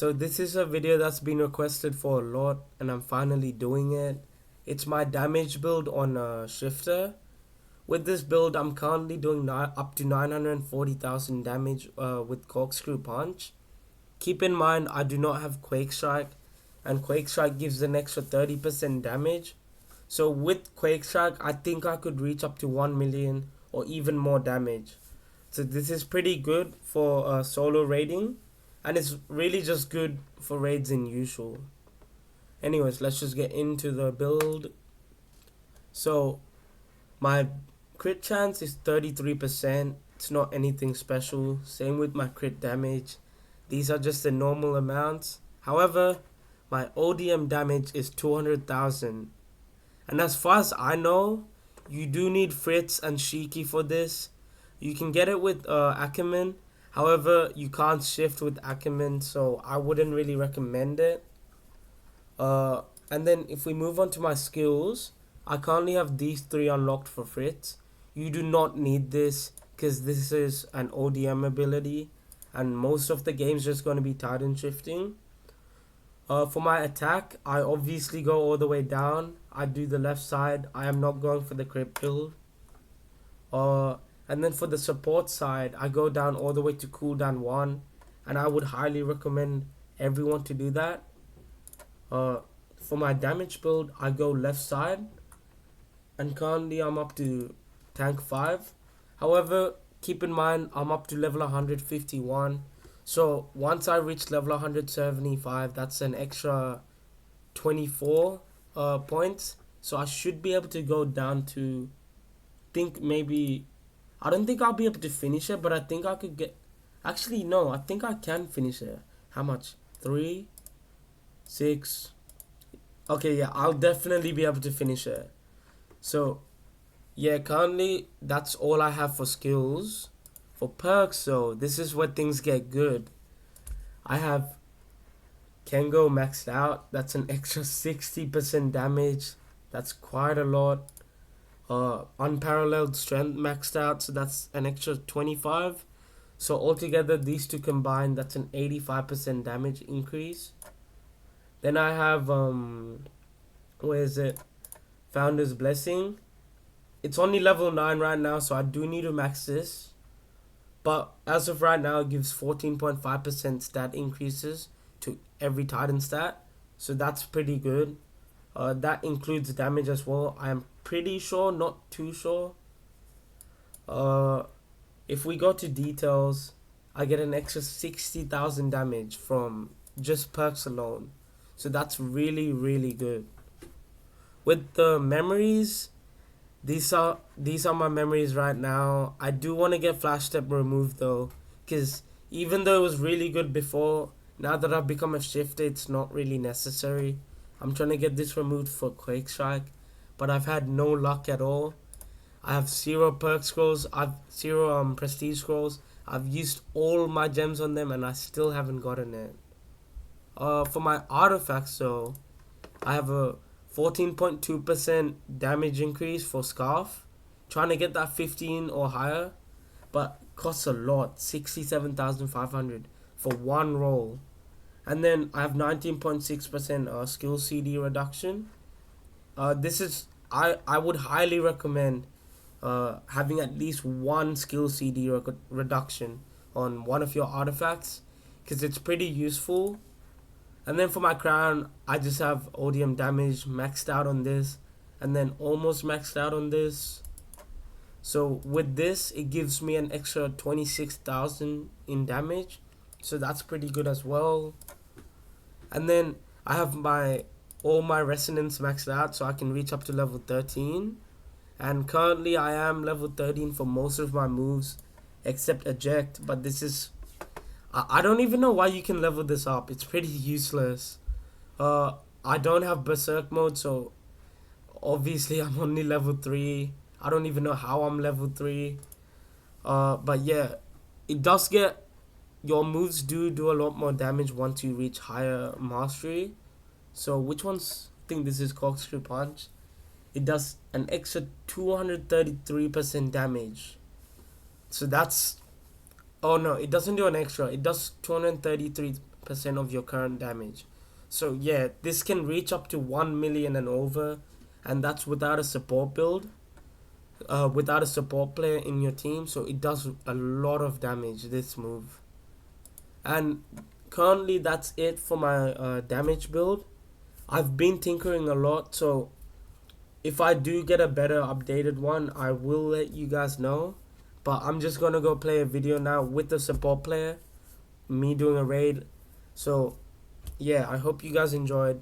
So this is a video that's been requested for a lot and I'm finally doing it. It's my damage build on a shifter. With this build I'm currently doing up to 940,000 damage with corkscrew punch. Keep in mind I do not have quake strike, and quake strike gives an extra 30% damage. So with quake strike I think I could reach up to 1 million or even more damage. So this is pretty good for solo raiding, and it's really just good for raids in usual. Anyways, let's just get into the build. So my crit chance is 33%. It's not anything special. Same with my crit damage. These are just the normal amounts. However, my ODM damage is 200,000. And as far as I know, you do need Fritz and Shiki for this. You can get it with Ackerman. However, you can't shift with Ackerman, so I wouldn't really recommend it. And then if we move on to my skills, I currently have these three unlocked for Fritz. You do not need this because this is an ODM ability, and most of the game's just going to be Titan shifting. For my attack, I obviously go all the way down. I do the left side. I am not going for the crit build. And then for the support side, I go down all the way to cooldown 1, and I would highly recommend everyone to do that. For my damage build, I go left side, and currently I'm up to tank 5. However, keep in mind I'm up to level 151. So once I reach level 175, that's an extra 24 points. So I should be able to go down to, I don't think I'll be able to finish it, but I think I could get, actually no, I think I can finish it. How much? 3, 6, okay, yeah, I'll definitely be able to finish it. So yeah, currently that's all I have for skills. For perks though, this is where things get good. I have Kengo maxed out. That's an extra 60% damage. That's quite a lot. Unparalleled strength maxed out, so that's an extra 25. So altogether these two combined, that's an 85% damage increase. Then I have where is it? Founder's Blessing. It's only level 9 right now, so I do need to max this. But as of right now, it gives 14.5% stat increases to every Titan stat. So that's pretty good. That includes damage as well. I am pretty sure, not too sure. If we go to details, I get an extra 60,000 damage from just perks alone. So that's really, really good. With the memories, these are my memories right now. I do want to get flash step removed though, because even though it was really good before, now that I've become a shifter, it's not really necessary. I'm trying to get this removed for quake strike, but I've had no luck at all. I have 0 perk scrolls. I've 0 prestige scrolls. I've used all my gems on them and I still haven't gotten it. For my artifacts though, I have a 14.2% damage increase for Scarf. Trying to get that 15 or higher, but costs a lot, 67,500 for one roll. And then I have 19.6% skill CD reduction. This is, I would highly recommend having at least one skill CD reduction on one of your artifacts, because it's pretty useful. And then for my crown, I just have ODM damage maxed out on this, and then almost maxed out on this. So with this, it gives me an extra 26,000 in damage. So that's pretty good as well. And then I have all my resonance maxed out, so I can reach up to level 13. And currently I am level 13 for most of my moves, except eject. But this is, I don't even know why you can level this up. It's pretty useless. I don't have berserk mode, so obviously I'm only level 3. I don't even know how I'm level 3. But yeah, it does get, your moves do a lot more damage once you reach higher mastery. So which ones? I think this is corkscrew punch. It does an extra 233% damage. So that's, oh no, it doesn't do an extra. It does 233 of your current damage. So yeah, this can reach up to 1 million and over, and that's without a support build, without a support player in your team. So it does a lot of damage, this move. And currently that's it for my damage build. I've been tinkering a lot, so if I do get a better updated one, I will let you guys know. But I'm just gonna go play a video now with the support player, me doing a raid. So yeah, I hope you guys enjoyed.